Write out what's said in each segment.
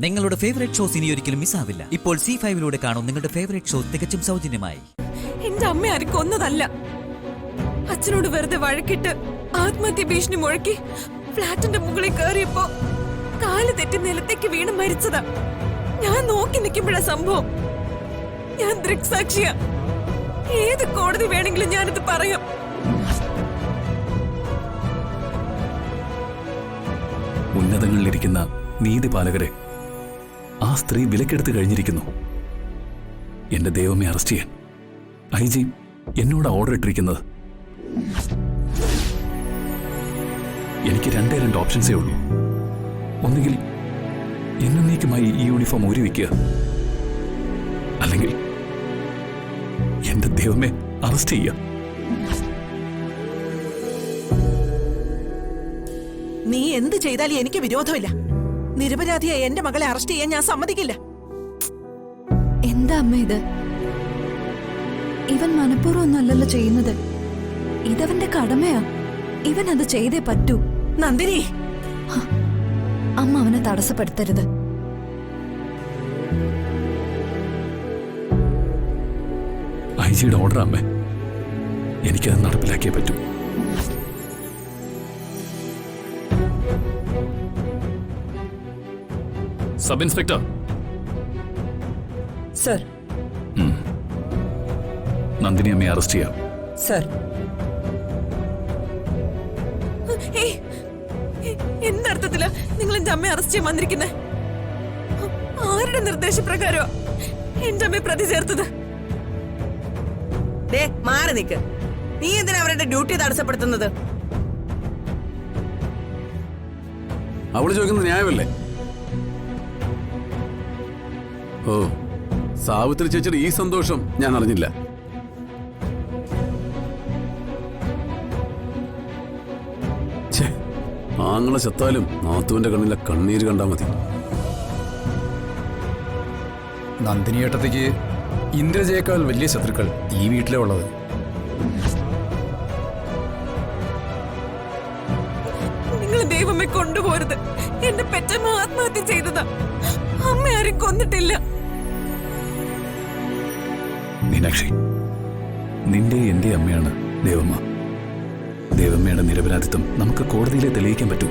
നിങ്ങളുടെ favourite shows ഇനി ഒരിക്കലും മിസ്സാവില്ല. ഇപ്പോൾ C5 കാണും നിങ്ങളുടെ ഫേവറേറ്റ് ഷോ തികച്ചും സൗജന്യമായി. എന്റെ അമ്മ ആരും കൊന്നതല്ല. അച്ഛനോട് വെറുതെ വഴക്കിട്ട് ആത്മഹത്യ ഭീഷണി മുഴക്കി ഫ്ലാറ്റിന്റെ മുകളിൽ കയറിയപ്പോ കാല് തെറ്റി നിലത്തേക്ക് വീണ് മരിച്ചതാ. ഞാൻ നോക്കി നിൽക്കുമ്പോഴാ സംഭവം. ഞാൻ ദൃക്സാക്ഷിയാ. ഏത് കോടതി വേണമെങ്കിലും ഞാനിത് പറയാം. ഉന്നതങ്ങളിലിരിക്കുന്ന നീതിപാലകരെ ആ സ്ത്രീ വിലക്കെടുത്ത് കഴിഞ്ഞിരിക്കുന്നു. എന്റെ ദൈവമേ, അറസ്റ്റ് ചെയ്യാൻ IG എന്നോട് ഓർഡർ ഇട്ടിരിക്കുന്നത്. എനിക്ക് രണ്ട് ഓപ്ഷൻസേ ഉള്ളൂ. ഒന്നുകിൽ എന്നേക്കുമായി ഈ യൂണിഫോം ഊരിവെക്കുക, അല്ലെങ്കിൽ എന്റെ ദൈവമേ അറസ്റ്റ് ചെയ്യുക. നീ എന്ത് ചെയ്താലും എനിക്ക് വിരോധമില്ല. നിരപരാധിയായ എന്റെ മകളെ അറസ്റ്റ് ചെയ്യാൻ ഞാൻ സമ്മതിക്കില്ല. എന്താ അമ്മ ഇത്? ഇവൻ മനഃപൂർവ്വം ഒന്നല്ലല്ലോ ചെയ്യുന്നത്. ഇതവന്റെ കടമയാ. ഇവൻ അത് ചെയ്തേ പറ്റൂ. നന്ദിനി, അമ്മ അവനെ തടസ്സപ്പെടുത്തരുത്. IG ഓർഡർ അമ്മേ, എനിക്കത് നടപ്പിലാക്കിയേ പറ്റൂ. Sub inspector sir. നന്ദിനി അമ്മയെ അറസ്റ്റ് ചെയ്യാം. സർ. എന്തർത്ഥത്തിലാ നിങ്ങൾ എന്റെ അമ്മയെ അറസ്റ്റ് ചെയ്യാൻ വന്നിരിക്കുന്നത്? ആരുടെ നിർദ്ദേശപ്രകാരോ എന്റെ അമ്മയെ പ്രതി ചേർത്തത്? മാറി നിക്ക്. നീ എന്തിനാ അവരുടെ ഡ്യൂട്ടി തടസ്സപ്പെടുത്തുന്നത്? അവള് ചോദിക്കുന്നത് ന്യായമല്ലേ? ഓ, സാവിത്രി ചേച്ചിയുടെ ഈ സന്തോഷം ഞാൻ അറിഞ്ഞില്ല. ആങ്ങളെ ചത്താലും നാത്തുവിന്റെ കണ്ണിലെ കണ്ണീര് കണ്ടാ മതി. നന്ദിനിയേട്ടത്തേക്ക് ഇന്ദ്രജയേക്കാൾ വലിയ ശത്രുക്കൾ ഈ വീട്ടിലെ ഉള്ളത്. നിങ്ങൾ ദൈവമേ കൊണ്ടുപോരുത്. എന്റെ പെറ്റമ്മ ആത്മഹത്യ ചെയ്തതാ. അമ്മ ആരും കൊന്നിട്ടില്ല. മീനാക്ഷി, നിന്റെ എന്റെ അമ്മയാണ് ദേവമ്മ. ദേവമ്മയുടെ നിരപരാധിത്വം നമുക്ക് കോടതിയിലെ തെളിയിക്കാൻ പറ്റൂ.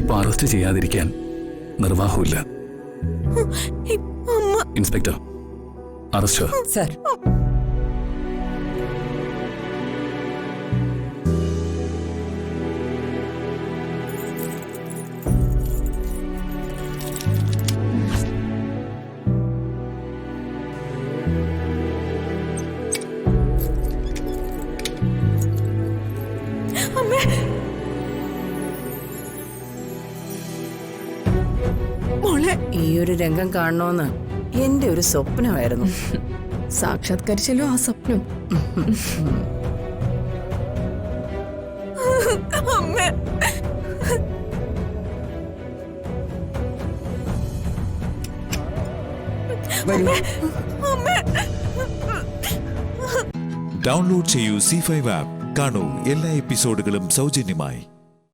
ഇപ്പൊ അറസ്റ്റ് ചെയ്യാതിരിക്കാൻ നിർവാഹമില്ല. Inspector, arrest. സർ. ഈ ഒരു രംഗം കാണണമെന്ന് എന്റെ ഒരു സ്വപ്നമായിരുന്നു. സാക്ഷാത്കരിച്ചല്ലോ ആ സ്വപ്നം. ഡൗൺലോഡ് ചെയ്യൂ C5 ആപ്പ്. കാണൂ എല്ലാ എപ്പിസോഡുകളും സൗജന്യമായി.